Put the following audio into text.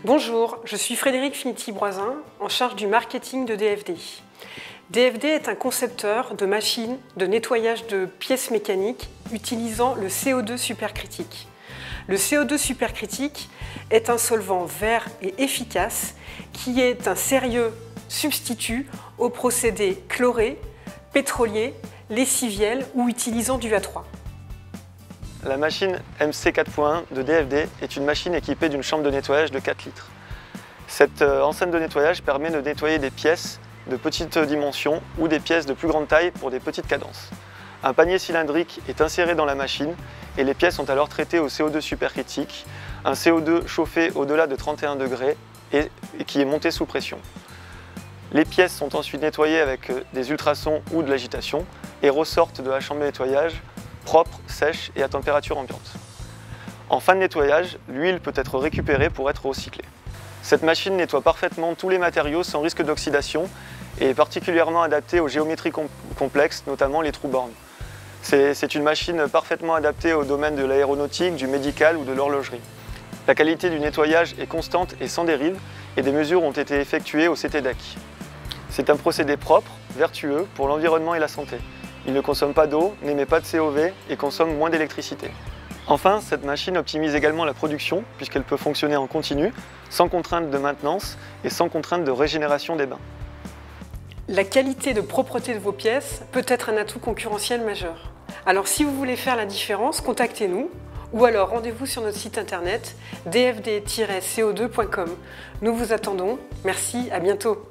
Bonjour, je suis Frédéric Finiti-Broisin, en charge du marketing de DFD. DFD est un concepteur de machines de nettoyage de pièces mécaniques utilisant le CO2 supercritique. Le CO2 supercritique est un solvant vert et efficace qui est un sérieux substitut aux procédés chlorés, pétroliers, lessiviels ou utilisant du A3. La machine MC 4.1 de DFD est une machine équipée d'une chambre de nettoyage de 4 litres. Cette enceinte de nettoyage permet de nettoyer des pièces de petites dimensions ou des pièces de plus grande taille pour des petites cadences. Un panier cylindrique est inséré dans la machine et les pièces sont alors traitées au CO2 supercritique, un CO2 chauffé au-delà de 31 degrés et qui est monté sous pression. Les pièces sont ensuite nettoyées avec des ultrasons ou de l'agitation et ressortent de la chambre de nettoyage propre, sèche et à température ambiante. En fin de nettoyage, l'huile peut être récupérée pour être recyclée. Cette machine nettoie parfaitement tous les matériaux sans risque d'oxydation et est particulièrement adaptée aux géométries complexes, notamment les trous-bornes. C'est une machine parfaitement adaptée au domaine de l'aéronautique, du médical ou de l'horlogerie. La qualité du nettoyage est constante et sans dérive et des mesures ont été effectuées au CTDEC. C'est un procédé propre, vertueux pour l'environnement et la santé. Il ne consomme pas d'eau, n'émet pas de COV et consomme moins d'électricité. Enfin, cette machine optimise également la production puisqu'elle peut fonctionner en continu, sans contrainte de maintenance et sans contrainte de régénération des bains. La qualité de propreté de vos pièces peut être un atout concurrentiel majeur. Alors si vous voulez faire la différence, contactez-nous ou alors rendez-vous sur notre site internet dfd-co2.com. Nous vous attendons. Merci, à bientôt.